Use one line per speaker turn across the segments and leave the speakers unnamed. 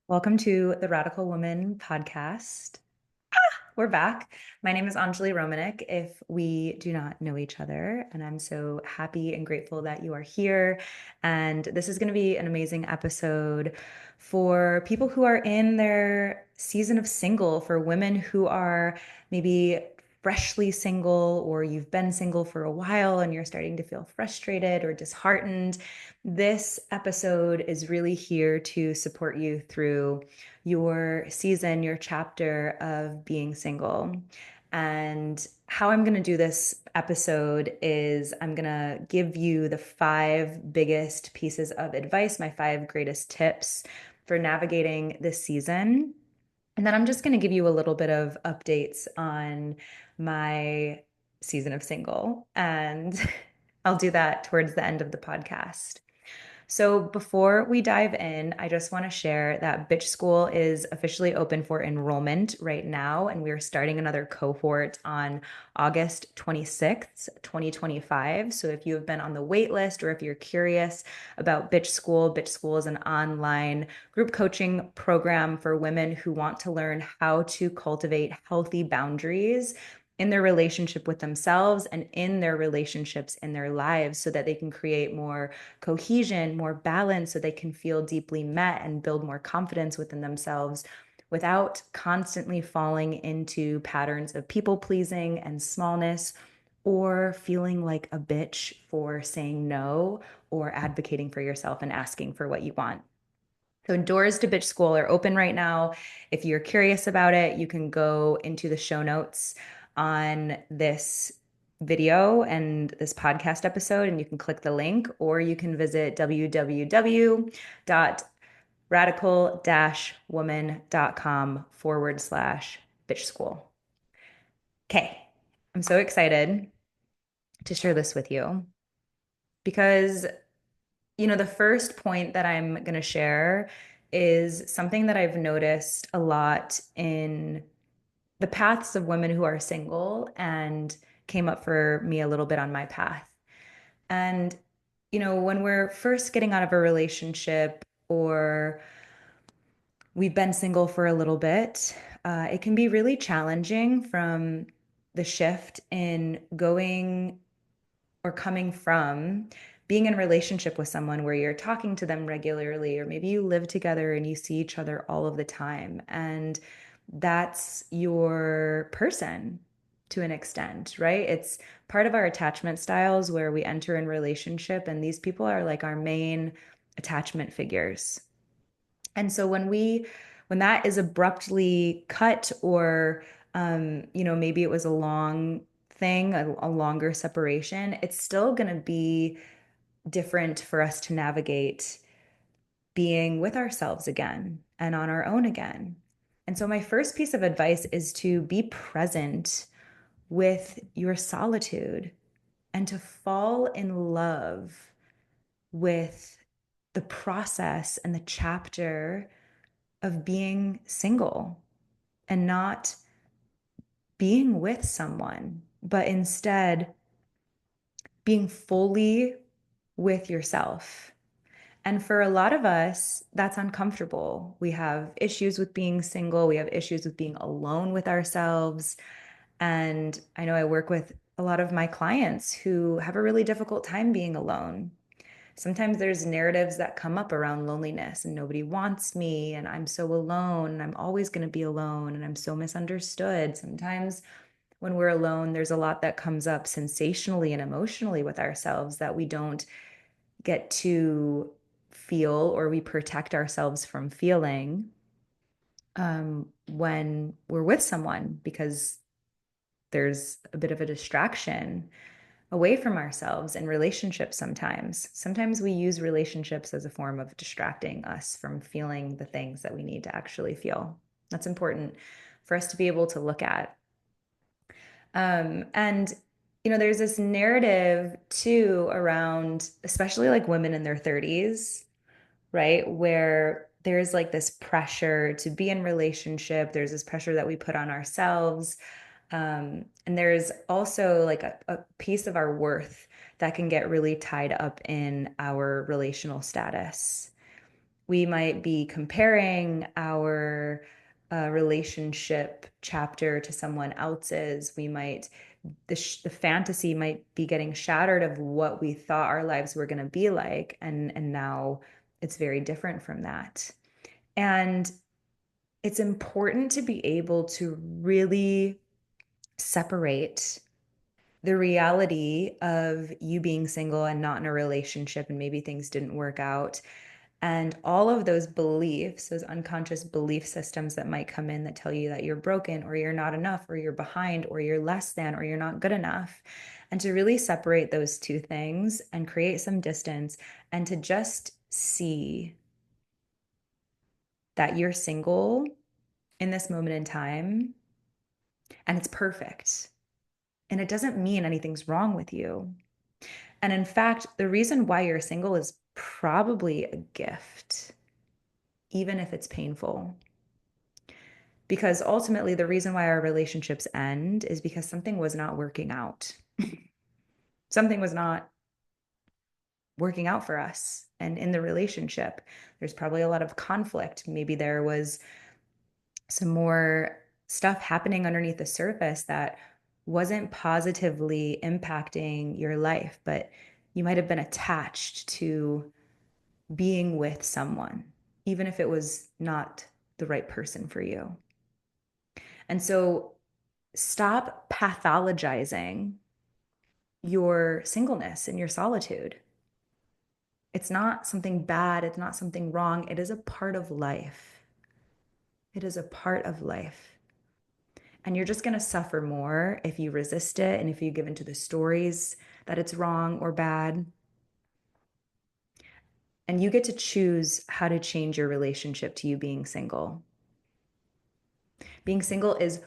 Welcome to the Radical Woman podcast. We're back. My name is Anjali Romanek, if we do not know each other, and I'm so happy and grateful that you are here. And this is going to be an amazing episode for people who are in their season of single, for women who are maybe freshly single, or you've been single for a while and you're starting to feel frustrated or disheartened. This episode is really here to support you through your season, your chapter of being single. And how I'm going to do this episode is I'm going to give you the five biggest pieces of advice, my five greatest tips for navigating this season. And then I'm just going to give you a little bit of updates on my season of single. And I'll do that towards the end of the podcast. So before we dive in, I just want to share that Bitch School is officially open for enrollment right now, and we're starting another cohort on August 26th, 2025. So if you have been on the wait list or if you're curious about Bitch School is an online group coaching program for women who want to learn how to cultivate healthy boundaries in their relationship with themselves and in their relationships in their lives so that they can create more cohesion, more balance, so they can feel deeply met and build more confidence within themselves without constantly falling into patterns of people pleasing and smallness or feeling like a bitch for saying no or advocating for yourself and asking for what you want. So doors to Bitch School are open right now. If you're curious about it, you can go into the show notes on this video and this podcast episode, and you can click the link, or you can visit www.radical-woman.com/bitch school. Okay, I'm so excited to share this with you because the first point that I'm going to share is something that I've noticed a lot in the paths of women who are single and came up for me a little bit on my path. And, when we're first getting out of a relationship or we've been single for a little bit, it can be really challenging from the shift in going or coming from being in a relationship with someone where you're talking to them regularly, or maybe you live together and you see each other all of the time. And that's your person to an extent, right? It's part of our attachment styles where we enter in relationship, and these people are like our main attachment figures. And so when that is abruptly cut, or maybe it was a long thing, a longer separation, it's still going to be different for us to navigate being with ourselves again and on our own again. And so my first piece of advice is to be present with your solitude and to fall in love with the process and the chapter of being single and not being with someone, but instead being fully with yourself. And for a lot of us, that's uncomfortable. We have issues with being single, we have issues with being alone with ourselves. And I know I work with a lot of my clients who have a really difficult time being alone. Sometimes there's narratives that come up around loneliness and nobody wants me and I'm so alone and I'm always going to be alone and I'm so misunderstood. Sometimes when we're alone, there's a lot that comes up sensationally and emotionally with ourselves that we don't get to feel, or we protect ourselves from feeling when we're with someone because there's a bit of a distraction away from ourselves in relationships sometimes. Sometimes we use relationships as a form of distracting us from feeling the things that we need to actually feel. That's important for us to be able to look at. And there's this narrative too around, especially like women in their 30s, right? Where there's like this pressure to be in relationship. There's this pressure that we put on ourselves. And there's also like a piece of our worth that can get really tied up in our relational status. We might be comparing our relationship chapter to someone else's. We might, the fantasy might be getting shattered of what we thought our lives were going to be like. And now it's very different from that. And it's important to be able to really separate the reality of you being single and not in a relationship, and maybe things didn't work out, and all of those beliefs, those unconscious belief systems that might come in that tell you that you're broken or you're not enough or you're behind or you're less than or you're not good enough. And to really separate those two things and create some distance and to just see that you're single in this moment in time and it's perfect. And it doesn't mean anything's wrong with you. And in fact, the reason why you're single is probably a gift, even if it's painful. Because ultimately, the reason why our relationships end is because something was not working out. Something was not working out for us. And in the relationship, there's probably a lot of conflict. Maybe there was some more stuff happening underneath the surface that wasn't positively impacting your life, but you might have been attached to being with someone, even if it was not the right person for you. And so stop pathologizing your singleness and your solitude. It's not something bad, it's not something wrong. It is a part of life. It is a part of life. And you're just going to suffer more if you resist it and if you give into the stories that it's wrong or bad. And you get to choose how to change your relationship to you being single. Being single is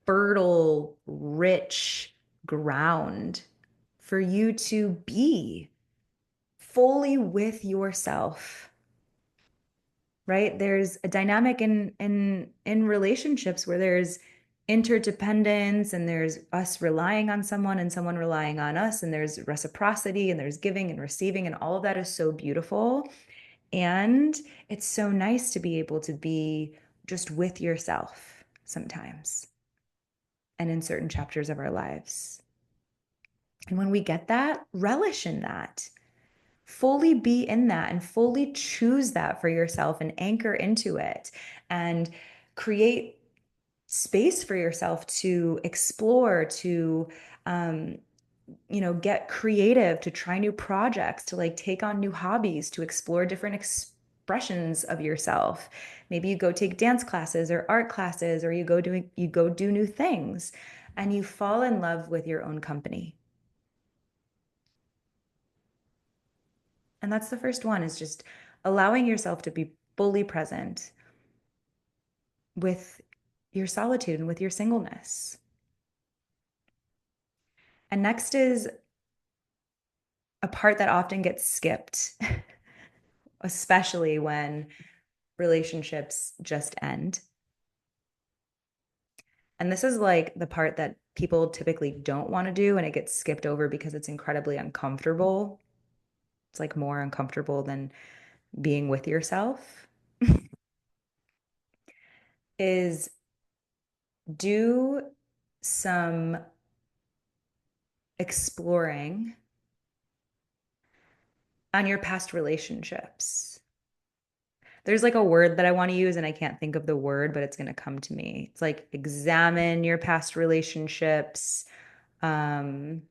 fertile, rich ground for you to be fully with yourself, right? There's a dynamic in relationships where there's interdependence and there's us relying on someone and someone relying on us, and there's reciprocity and there's giving and receiving, and all of that is so beautiful. And it's so nice to be able to be just with yourself sometimes and in certain chapters of our lives. And when we get that, relish in that. Fully be in that and fully choose that for yourself and anchor into it and create space for yourself to explore, to um, get creative, to try new projects, to like take on new hobbies, to explore different expressions of yourself. Maybe you go take dance classes or art classes, or you go do new things, and you fall in love with your own company. And that's the first one, is just allowing yourself to be fully present with your solitude and with your singleness. And next is a part that often gets skipped, especially when relationships just end. And this is like the part that people typically don't want to do, and it gets skipped over because it's incredibly uncomfortable. It's like more uncomfortable than being with yourself, is do some exploring on your past relationships. There's like a word that I want to use and I can't think of the word, but it's going to come to me. It's like examine your past relationships. Um,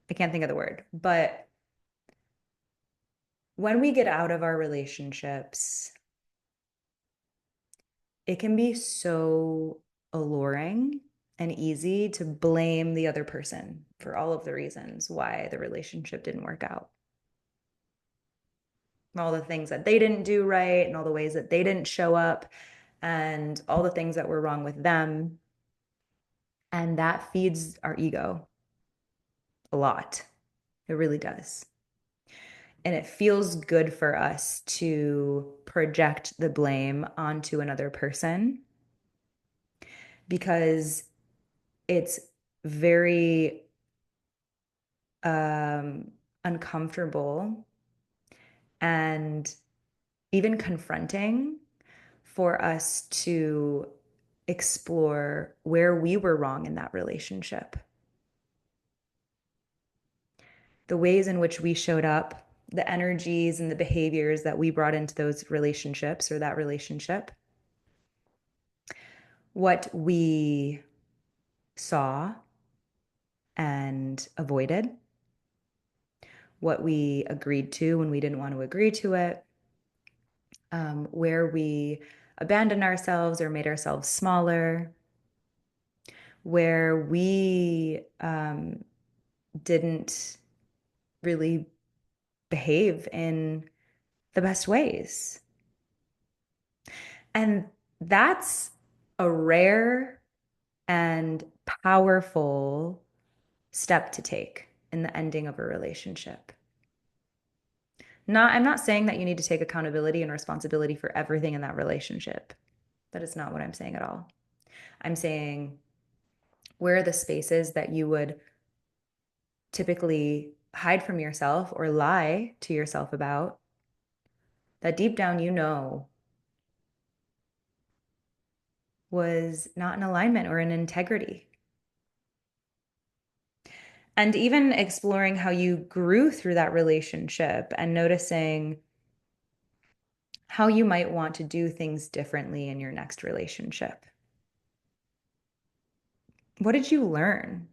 I can't think of the word, but when we get out of our relationships, it can be so alluring and easy to blame the other person for all of the reasons why the relationship didn't work out. All the things that they didn't do right and all the ways that they didn't show up and all the things that were wrong with them. And that feeds our ego a lot. It really does. And it feels good for us to project the blame onto another person because it's very uncomfortable and even confronting for us to explore where we were wrong in that relationship, the ways in which we showed up, the energies and the behaviors that we brought into those relationships or that relationship, what we saw and avoided, what we agreed to when we didn't want to agree to it, where we abandoned ourselves or made ourselves smaller, where we didn't really behave in the best ways. And that's a rare and powerful step to take in the ending of a relationship. I'm not saying that you need to take accountability and responsibility for everything in that relationship. That is not what I'm saying at all. I'm saying where are the spaces that you would typically hide from yourself or lie to yourself about that deep down you know was not in alignment or in integrity. And even exploring how you grew through that relationship and noticing how you might want to do things differently in your next relationship. What did you learn?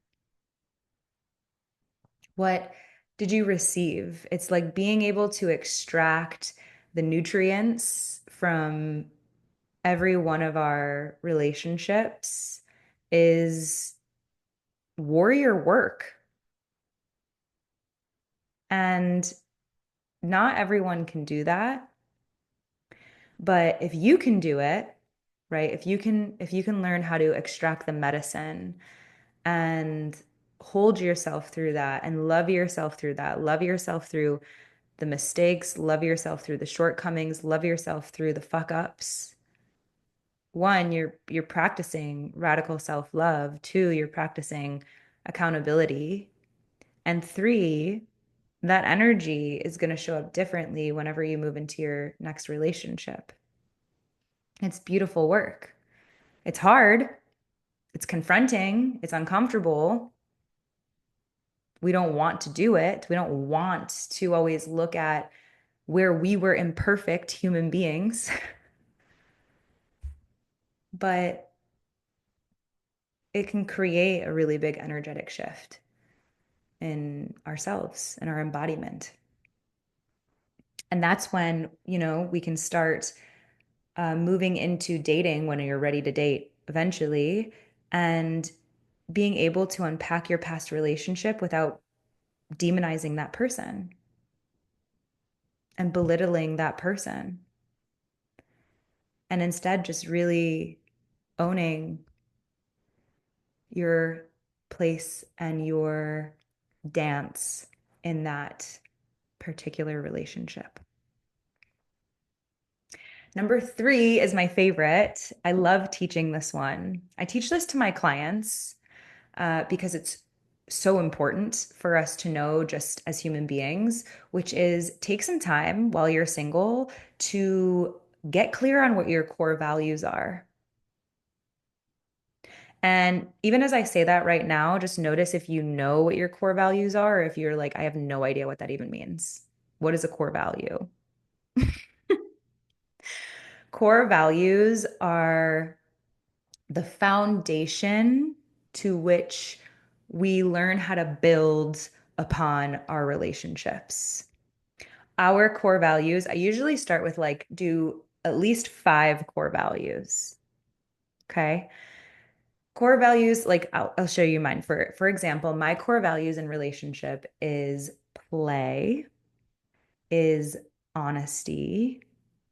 What did you receive? It's like being able to extract the nutrients from every one of our relationships is warrior work. And not everyone can do that. But if you can do it, right? If you can learn how to extract the medicine and hold yourself through that and love yourself through that, love yourself through the mistakes, love yourself through the shortcomings, love yourself through the fuck ups. One, you're practicing radical self-love. Two, you're practicing accountability. And three, that energy is going to show up differently whenever you move into your next relationship. It's beautiful work. It's hard. It's confronting. It's uncomfortable. We don't want to do it. We don't want to always look at where we were imperfect human beings. But it can create a really big energetic shift in ourselves and our embodiment. And that's when, we can start moving into dating when you're ready to date eventually and being able to unpack your past relationship without demonizing that person and belittling that person. And instead, just really owning your place and your dance in that particular relationship. Number three is my favorite. I love teaching this one. I teach this to my clients because it's so important for us to know just as human beings, which is take some time while you're single to get clear on what your core values are. And even as I say that right now, just notice if you know what your core values are, or if you're like, I have no idea what that even means. What is a core value? Core values are the foundation to which we learn how to build upon our relationships. Our core values, I usually start with like, do at least five core values. Okay. Core values, like I'll show you mine. For example, my core values in relationship is play, is honesty,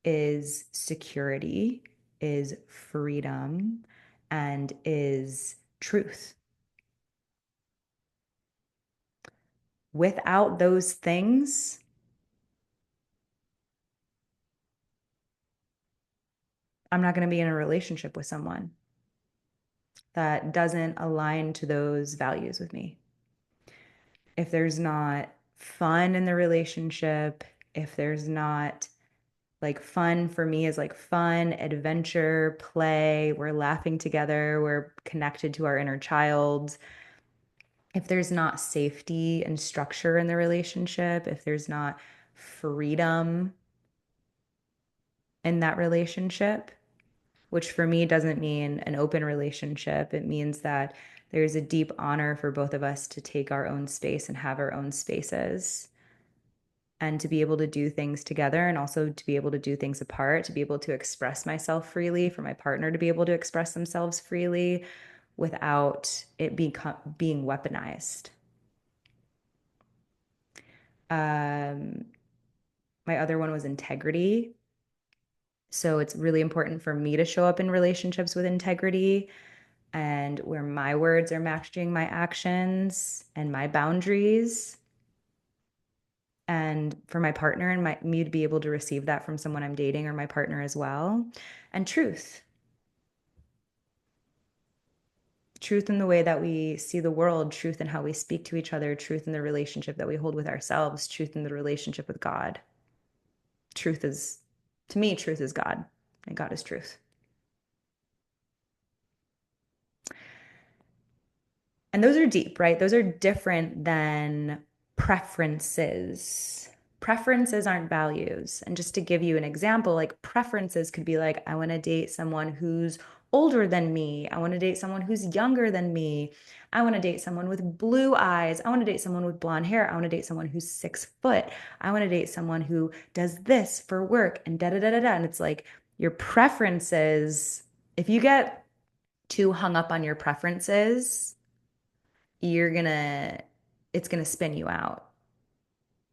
is security, is freedom, and is truth. Without those things, I'm not going to be in a relationship with someone that doesn't align to those values with me. If there's not fun in the relationship, if there's not Like fun for me is like fun, adventure, play. We're laughing together. We're connected to our inner child. If there's not safety and structure in the relationship, if there's not freedom in that relationship, which for me doesn't mean an open relationship, it means that there's a deep honor for both of us to take our own space and have our own spaces and to be able to do things together and also to be able to do things apart, to be able to express myself freely, for my partner to be able to express themselves freely without it being weaponized. Um, my other one was integrity. So it's really important for me to show up in relationships with integrity and where my words are matching my actions and my boundaries. And for my partner and me to be able to receive that from someone I'm dating or my partner as well. And truth in the way that we see the world, truth in how we speak to each other, truth in the relationship that we hold with ourselves, truth in the relationship with God. Truth is, to me, truth is God, and God is truth. And those are deep, right? Those are different than preferences. Preferences aren't values. And just to give you an example, like preferences could be like, I want to date someone who's older than me. I want to date someone who's younger than me. I want to date someone with blue eyes. I want to date someone with blonde hair. I want to date someone who's 6 foot. I want to date someone who does this for work and da da da da da. And it's like your preferences, if you get too hung up on your preferences, you're gonna it's gonna spin you out.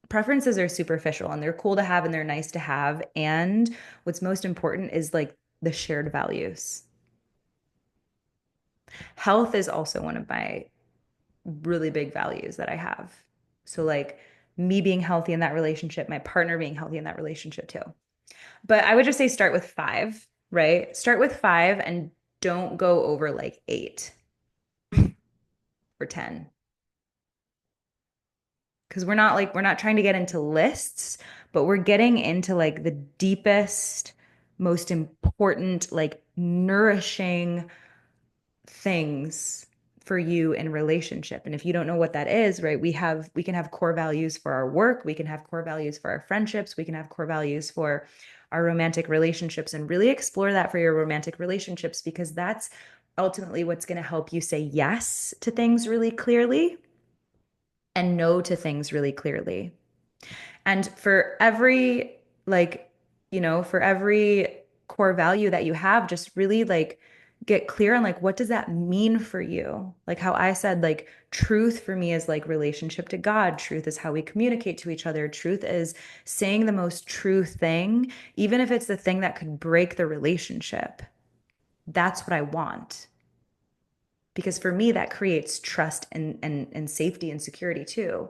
Preferences are superficial and they're cool to have and they're nice to have. And what's most important is like the shared values. Health is also one of my really big values that I have. So like me being healthy in that relationship, my partner being healthy in that relationship too. But I would just say start with five, right? Start with five and don't go over like 8 or 10. Because we're not trying to get into lists, but we're getting into like the deepest, most important, like nourishing things for you in relationship. And if you don't know what that is, right, we can have core values for our work, we can have core values for our friendships, we can have core values for our romantic relationships and really explore that for your romantic relationships because that's ultimately what's going to help you say yes to things really clearly and no to things really clearly. And for every, like, for every core value that you have, just really like get clear on like, what does that mean for you? Like how I said, like, truth for me is like relationship to God. Truth is how we communicate to each other. Truth is saying the most true thing, even if it's the thing that could break the relationship. That's what I want. Because for me, that creates trust and safety and security too.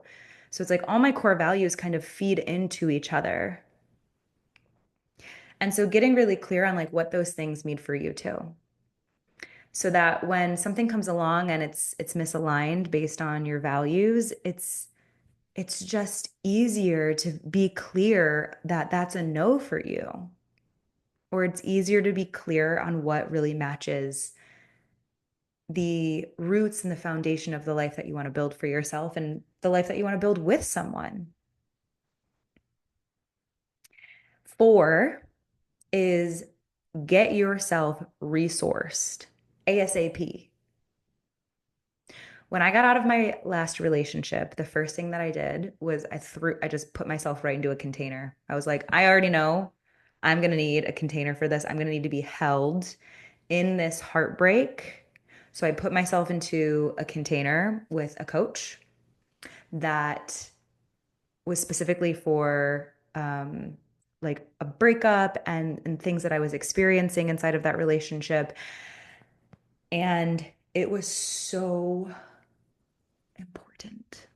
So it's like all my core values kind of feed into each other. And so getting really clear on like what those things mean for you too. So that when something comes along and it's misaligned based on your values, it's just easier to be clear that that's a no for you. Or it's easier to be clear on what really matches the roots and the foundation of the life that you want to build for yourself and the life that you want to build with someone. 4 is get yourself resourced ASAP. When I got out of my last relationship, the first thing that I did was I just put myself right into a container. I was like, I already know I'm going to need a container for this. I'm going to need to be held in this heartbreak. So I put myself into a container with a coach that was specifically for like a breakup and things that I was experiencing inside of that relationship. And it was so important.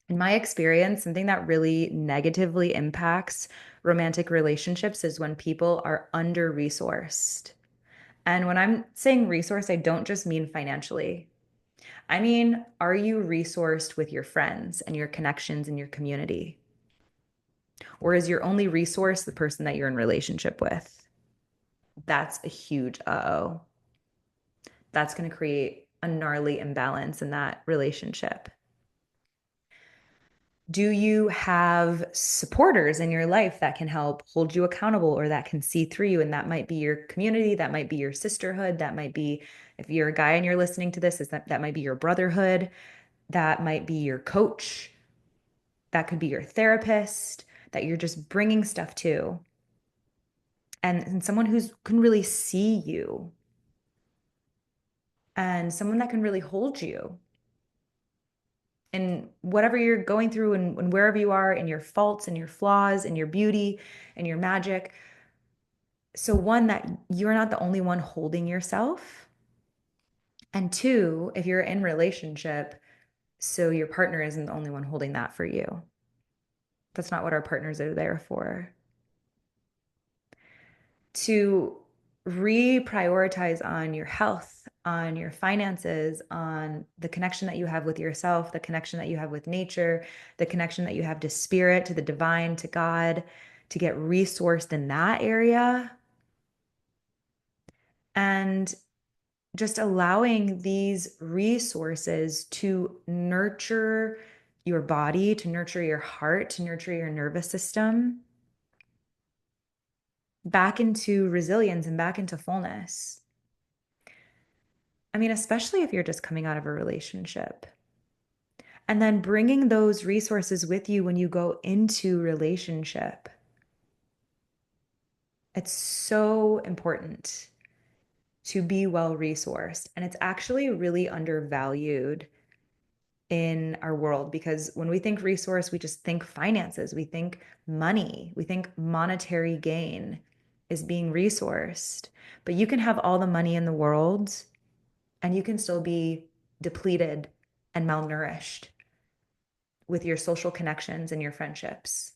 In my experience, something that really negatively impacts romantic relationships is when people are under-resourced. And when I'm saying resource, I don't just mean financially. I mean, are you resourced with your friends and your connections and your community? Or is your only resource the person that you're in relationship with? That's a huge uh-oh. That's going to create a gnarly imbalance in that relationship. Do you have supporters in your life that can help hold you accountable or that can see through you? And that might be your community, that might be your sisterhood, that might be, if you're a guy and you're listening to this, is that might be your brotherhood, that might be your coach, that could be your therapist, that you're just bringing stuff to, and someone who's can really see you and someone that can really hold you and whatever you're going through and wherever you are in your faults and your flaws and your beauty and your magic. So one, that you're not the only one holding yourself. And two, if you're in relationship, so your partner isn't the only one holding that for you. That's not what our partners are there for. To reprioritize on your health, on your finances, on the connection that you have with yourself, the connection that you have with nature, the connection that you have to spirit, to the divine, to God, to get resourced in that area. And just allowing these resources to nurture your body, to nurture your heart, to nurture your nervous system back into resilience and back into fullness. I mean, especially if you're just coming out of a relationship. And then bringing those resources with you when you go into relationship. It's so important to be well resourced. And it's actually really undervalued in our world because when we think resource, we just think finances, we think money, we think monetary gain is being resourced. But you can have all the money in the world and you can still be depleted and malnourished with your social connections and your friendships.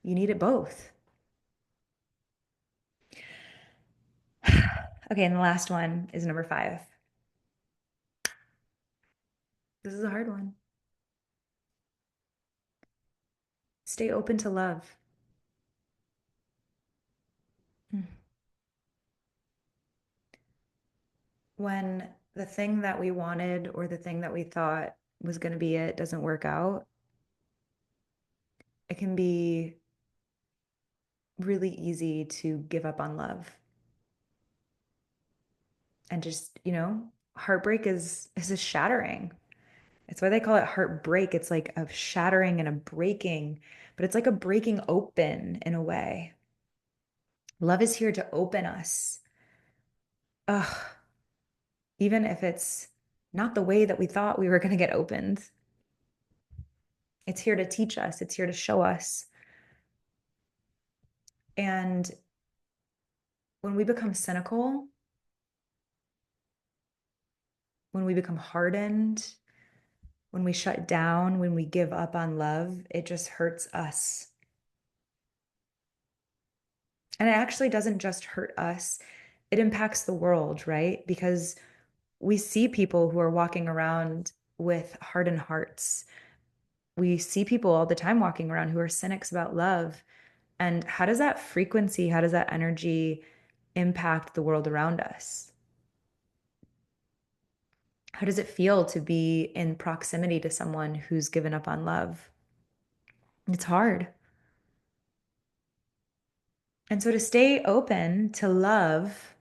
You need it both. Okay, and the last one is number 5. This is a hard one. Stay open to love. When the thing that we wanted or the thing that we thought was going to be it doesn't work out, it can be really easy to give up on love. And just, heartbreak is a shattering. It's why they call it heartbreak. It's like a shattering and a breaking, but it's like a breaking open in a way. Love is here to open us. Ugh, even if it's not the way that we thought we were going to get opened. It's here to teach us, it's here to show us. And when we become cynical, when we become hardened, when we shut down, when we give up on love, it just hurts us. And it actually doesn't just hurt us, it impacts the world, right? Because we see people who are walking around with hardened hearts. We see people all the time walking around who are cynics about love. And how does that frequency, how does that energy impact the world around us? How does it feel to be in proximity to someone who's given up on love? It's hard. And so to stay open to love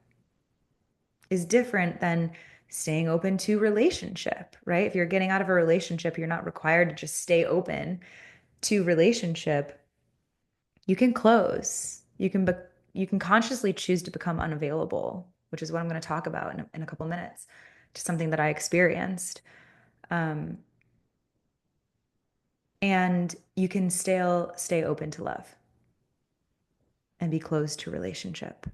is different than staying open to relationship, right? If you're getting out of a relationship, you're not required to just stay open to relationship. You can close. You can consciously choose to become unavailable, which is what I'm going to talk about in a couple minutes, to something that I experienced. Um, and you can still stay open to love and be closed to relationship.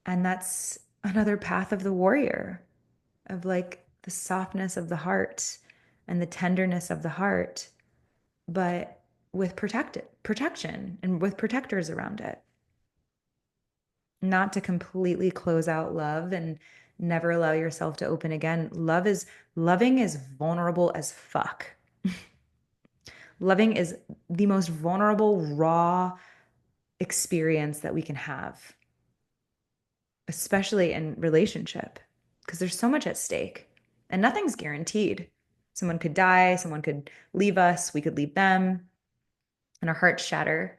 And that's another path of the warrior, of like the softness of the heart and the tenderness of the heart, but with protection and with protectors around it. Not to completely close out love and Never allow yourself to open again. Loving is vulnerable as fuck. Loving is the most vulnerable, raw experience that we can have, especially in relationship, because there's so much at stake and nothing's guaranteed. Someone could die, someone could leave us, we could leave them, and our hearts shatter.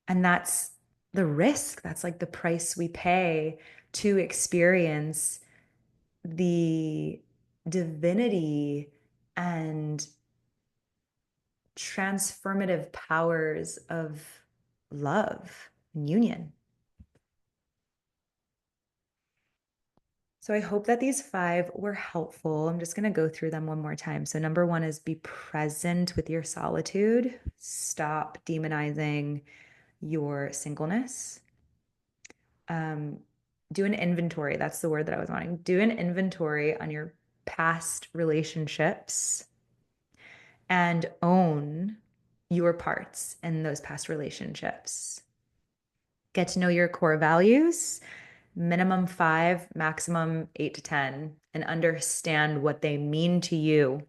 And that's the risk. That's like the price we pay to experience the divinity and transformative powers of love and union. So I hope that these five were helpful. I'm just going to go through them one more time. So, number one is be present with your solitude. Stop demonizing your singleness. Um, do an inventory. That's the word that I was wanting. Do an inventory on your past relationships and own your parts in those past relationships. Get to know your core values, minimum 5, maximum 8 to 10, and understand what they mean to you.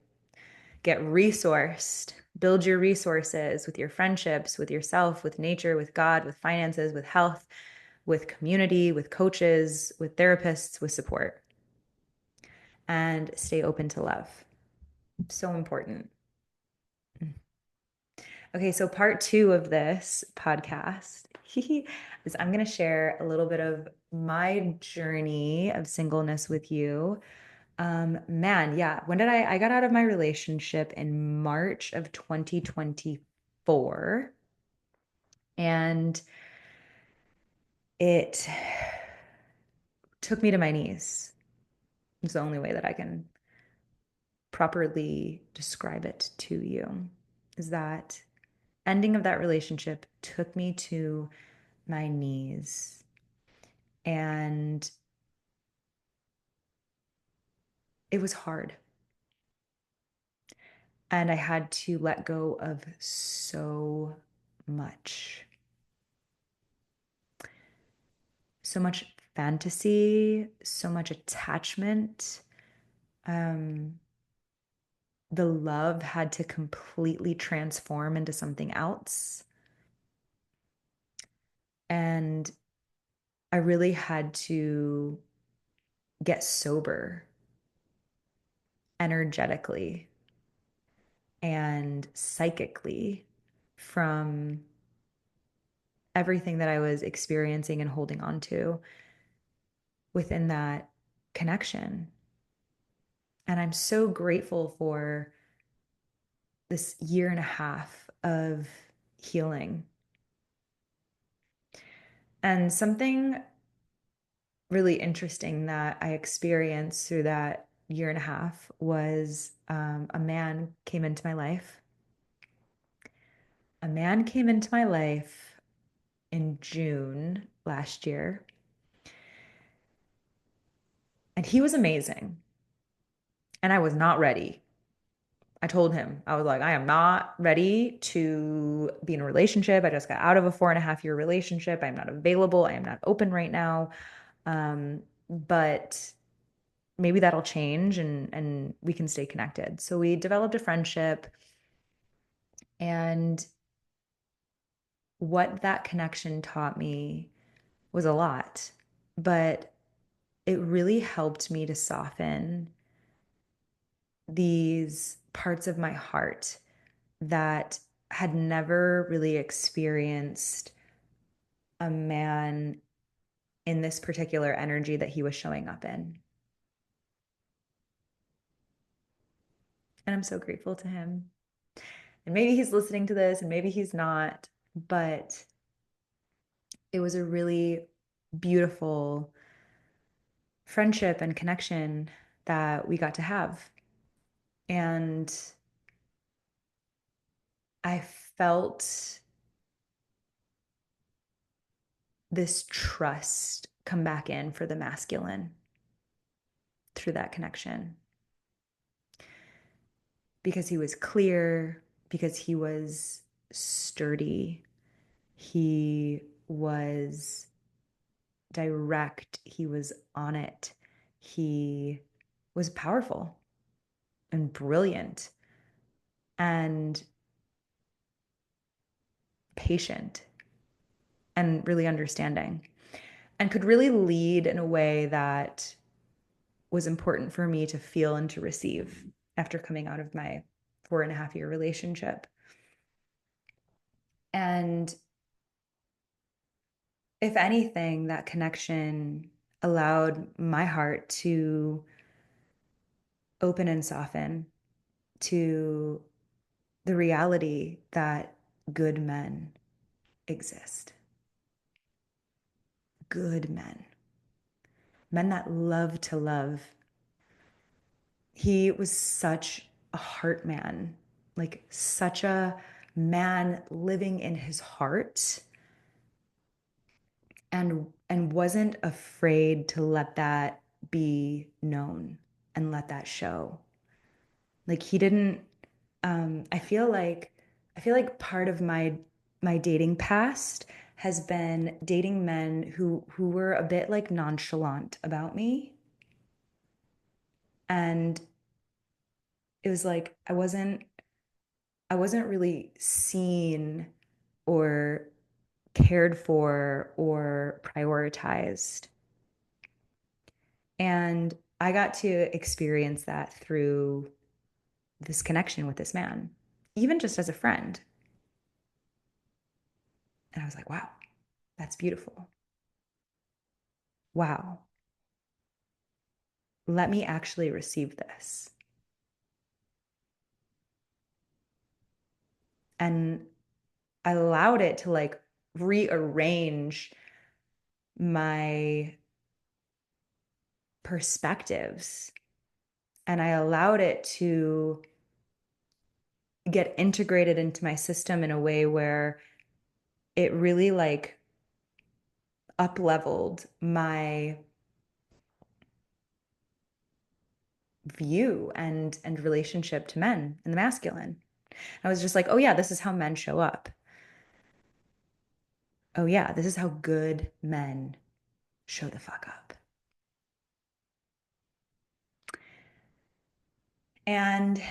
Get resourced, build your resources with your friendships, with yourself, with nature, with God, with finances, with health, with community, with coaches, with therapists, with support. And stay open to love. So important. Okay, so part two of this podcast is I'm going to share a little bit of my journey of singleness with you. Man, yeah, when did I got out of my relationship in March of 2024, and it took me to my knees. It's the only way that I can properly describe it to you, is that ending of that relationship took me to my knees. And it was hard. And I had to let go of so much. So much fantasy, so much attachment. Um, the love had to completely transform into something else. And I really had to get sober energetically and psychically from everything that I was experiencing and holding on to within that connection. And I'm so grateful for this year and a half of healing. And something really interesting that I experienced through that year and a half was a man came into my life. A man came into my life in June last year, and he was amazing. And I was not ready. I told him, I was like, I am not ready to be in a relationship. I just got out of a 4.5 year relationship. I'm not available. I am not open right now. But maybe that'll change and we can stay connected. So we developed a friendship, and what that connection taught me was a lot, but it really helped me to soften these parts of my heart that had never really experienced a man in this particular energy that he was showing up in. And I'm so grateful to him. And maybe he's listening to this and maybe he's not, but it was a really beautiful friendship and connection that we got to have. And I felt this trust come back in for the masculine through that connection because he was clear, because he was sturdy, he was direct, he was on it, He was powerful and brilliant and patient and really understanding and could really lead in a way that was important for me to feel and to receive after coming out of my 4.5 year relationship. And if anything, that connection allowed my heart to open and soften to the reality that good men exist. Good men, men that love to love. He was such a heart man, like such a man living in his heart and wasn't afraid to let that be known and let that show. Like he didn't I feel like part of my dating past has been dating men who were a bit like nonchalant about me. And it was like I wasn't really seen or cared for or prioritized. And I got to experience that through this connection with this man, even just as a friend. And I was like, wow, that's beautiful. Wow, let me actually receive this. And I allowed it to like rearrange my perspectives. And I allowed it to get integrated into my system in a way where it really like up leveled my view and relationship to men and the masculine. I was just like, oh yeah, this is how men show up. Oh yeah, this is how good men show the fuck up. And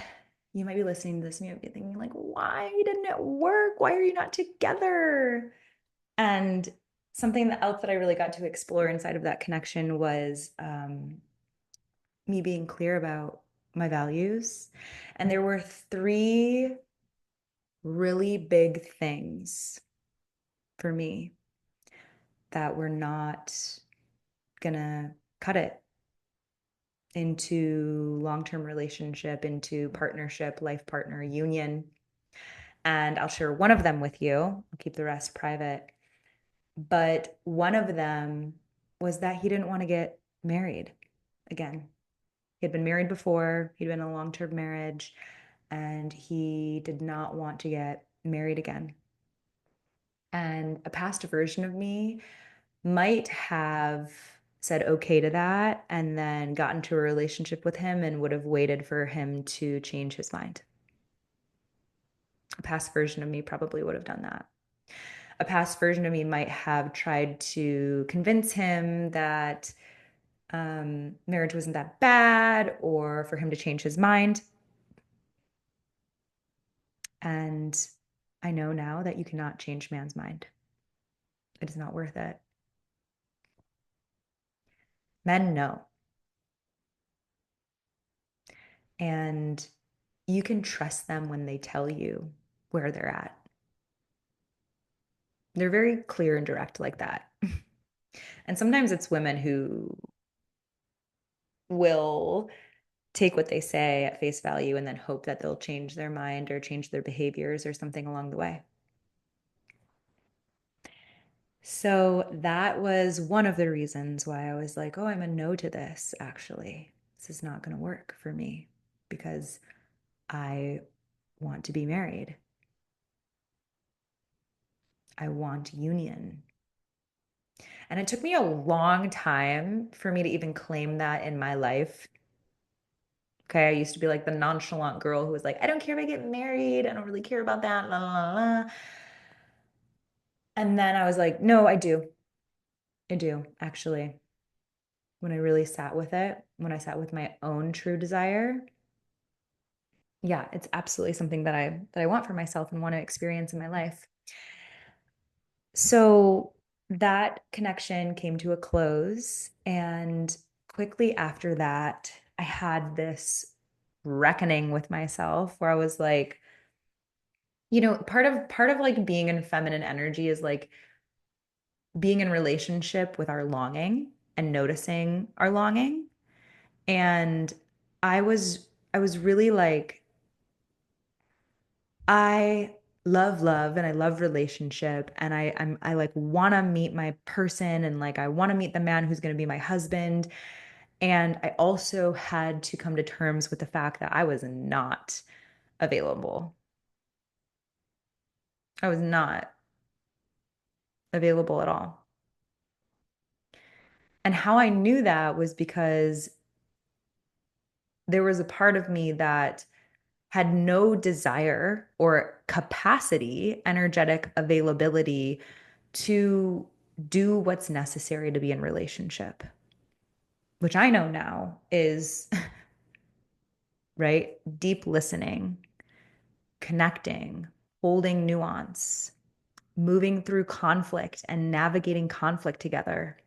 you might be listening to this and you might be thinking, like, why didn't it work? Why are you not together? And something else that I really got to explore inside of that connection was me being clear about my values. And there were three really big things for me that were not gonna cut it into long-term relationship, into partnership, life partner, union. And I'll share one of them with you. I'll keep the rest private. But one of them was that he didn't want to get married again. He had been married before, he'd been in a long-term marriage, and he did not want to get married again. And a past version of me might have said okay to that and then got into a relationship with him and would have waited for him to change his mind. A past version of me probably would have done that. A past version of me might have tried to convince him that marriage wasn't that bad or for him to change his mind. And I know now that you cannot change man's mind. It is not worth it. Men know. And you can trust them when they tell you where they're at. They're very clear and direct like that. And sometimes it's women who will take what they say at face value and then hope that they'll change their mind or change their behaviors or something along the way. So that was one of the reasons why I was like, oh, I'm a no to this, actually. This is not going to work for me because I want to be married. I want union. And it took me a long time for me to even claim that in my life. Okay, I used to be like the nonchalant girl who was like, I don't care if I get married. I don't really care about that. La, la, la, la. And then I was like, no, I do. I do, actually. when I really sat with it, when I sat with my own true desire, yeah, it's absolutely something that I want for myself and want to experience in my life. So that connection came to a close, and quickly after that, I had this reckoning with myself where I was like, part of like being in feminine energy is like being in relationship with our longing and noticing our longing. And I was really like, I love love and I love relationship, and I like want to meet my person, and like I want to meet the man who's going to be my husband. And I also had to come to terms with the fact that I was not available. I was not available at all. And how I knew that was because there was a part of me that had no desire or capacity, energetic availability to do what's necessary to be in relationship, which I know now is right, deep listening, connecting, holding nuance, moving through conflict and navigating conflict together,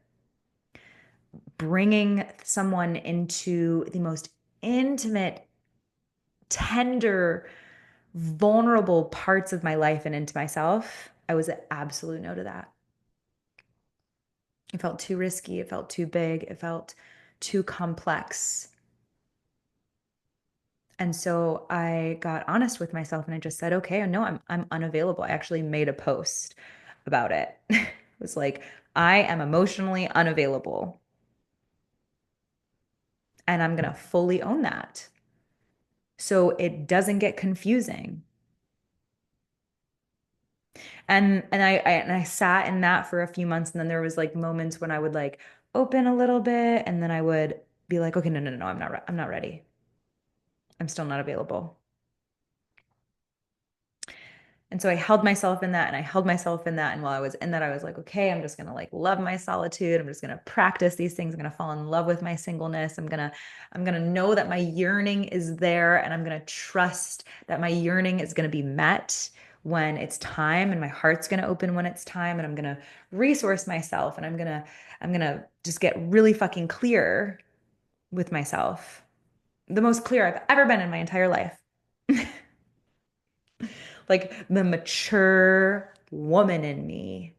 bringing someone into the most intimate, tender, vulnerable parts of my life and into myself. I was an absolute no to that. It felt too risky. It felt too big. It felt too complex. And so I got honest with myself and I just said, okay, no, I'm unavailable. I actually made a post about it. It was like, I am emotionally unavailable and I'm going to fully own that. So it doesn't get confusing. And I sat in that for a few months, and then there was like moments when I would like open a little bit, and then I would be like, okay, no, no, no, I'm not ready. I'm still not available. And so I held myself in that and I held myself in that. And while I was in that, I was like, okay, I'm just going to like love my solitude. I'm just going to practice these things. I'm going to fall in love with my singleness. I'm going to know that my yearning is there, and I'm going to trust that my yearning is going to be met when it's time, and my heart's going to open when it's time, and I'm going to resource myself, and I'm going to just get really fucking clear with myself. The most clear I've ever been in my entire life. Like the mature woman in me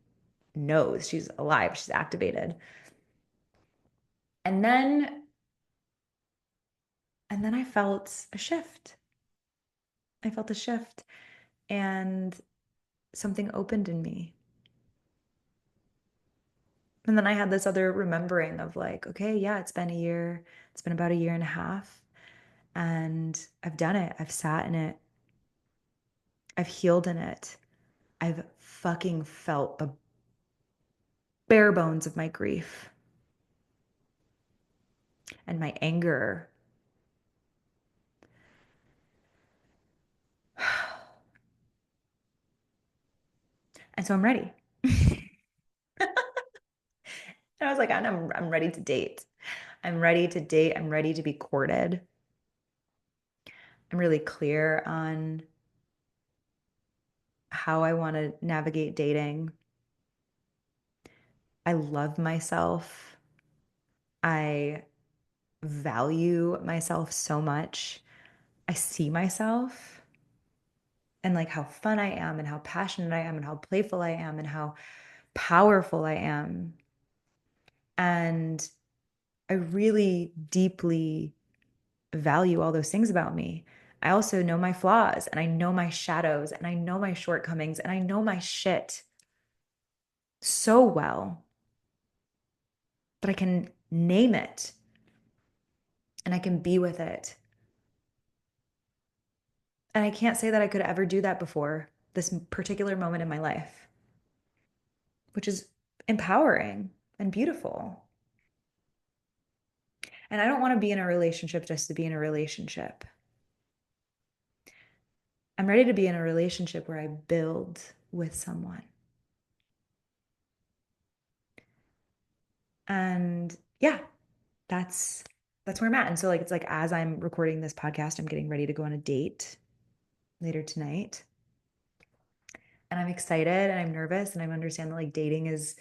knows she's alive, she's activated. And then and then I felt a shift. I felt a shift, and something opened in me. And then I had this other remembering of like, okay, yeah, it's been a year. It's been about a year and a half, and I've done it. I've sat in it. I've healed in it. I've fucking felt the bare bones of my grief and my anger. And so I'm ready. And I was like, I'm ready to date. I'm ready to date. I'm ready to be courted. I'm really clear on how I want to navigate dating. I love myself. I value myself so much. I see myself and like how fun I am and how passionate I am and how playful I am and how powerful I am. And I really deeply value all those things about me. I also know my flaws, and I know my shadows, and I know my shortcomings, and I know my shit so well that I can name it and I can be with it. And I can't say that I could ever do that before this particular moment in my life, which is empowering and beautiful. And I don't want to be in a relationship just to be in a relationship. I'm ready to be in a relationship where I build with someone. And yeah, that's that's where I'm at. And so like it's like as I'm recording this podcast, I'm getting ready to go on a date later tonight. And I'm excited and I'm nervous and I understand that like dating is,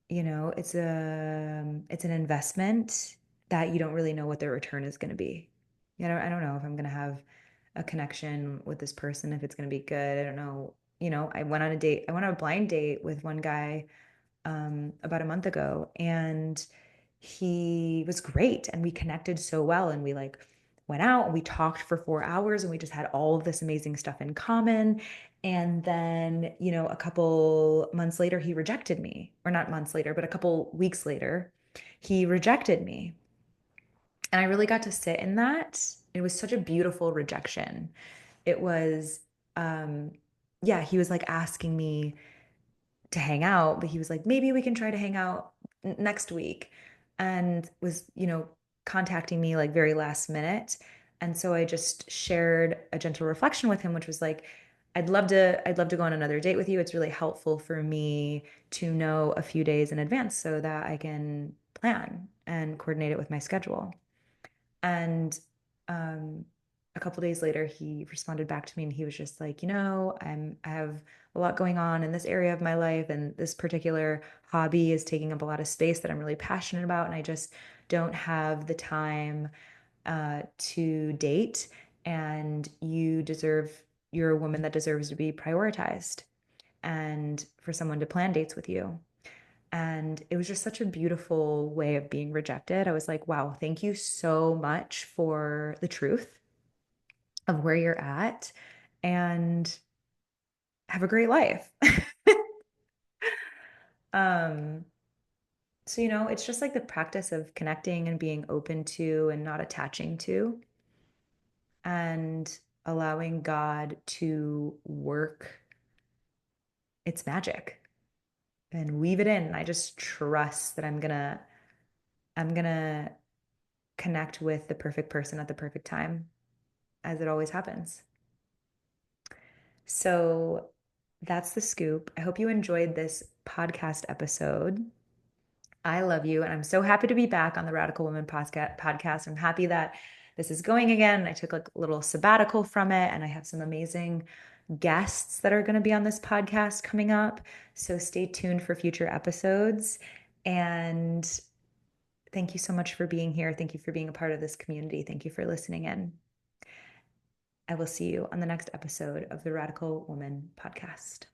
it's an investment that you don't really know what the return is going to be. I don't know if I'm going to have a connection with this person, if it's going to be good. I don't know. I went on a date. I went on a blind date with one guy about a month ago, and he was great, and we connected so well, and we like went out and we talked for 4 hours, and we just had all of this amazing stuff in common. And then, a couple months later, he rejected me, or not months later, but a couple weeks later, he rejected me. And I really got to sit in that. It was such a beautiful rejection. It was, um, yeah, he was like asking me to hang out, but he was like, maybe we can try to hang out next week, and was, contacting me like very last minute. And so I just shared a gentle reflection with him, which was like, I'd love to go on another date with you. It's really helpful for me to know a few days in advance so that I can plan and coordinate it with my schedule. And um, a couple days later, he responded back to me and he was just like, I have a lot going on in this area of my life, and this particular hobby is taking up a lot of space that I'm really passionate about, and I just don't have the time to date. And you're a woman that deserves to be prioritized and for someone to plan dates with you. And it was just such a beautiful way of being rejected. I was like, wow, thank you so much for the truth of where you're at, and have a great life. um, so, it's just like the practice of connecting and being open to and not attaching to, and allowing God to work its magic and weave it in. I just trust that I'm gonna connect with the perfect person at the perfect time, as it always happens. So that's the scoop. I hope you enjoyed this podcast episode. I love you, and I'm so happy to be back on the Radical Women podcast. I'm happy that this is going again. I took like a little sabbatical from it, and I have some amazing guests that are going to be on this podcast coming up. So stay tuned for future episodes. And thank you so much for being here. Thank you for being a part of this community. Thank you for listening in. I will see you on the next episode of the Radical Woman podcast.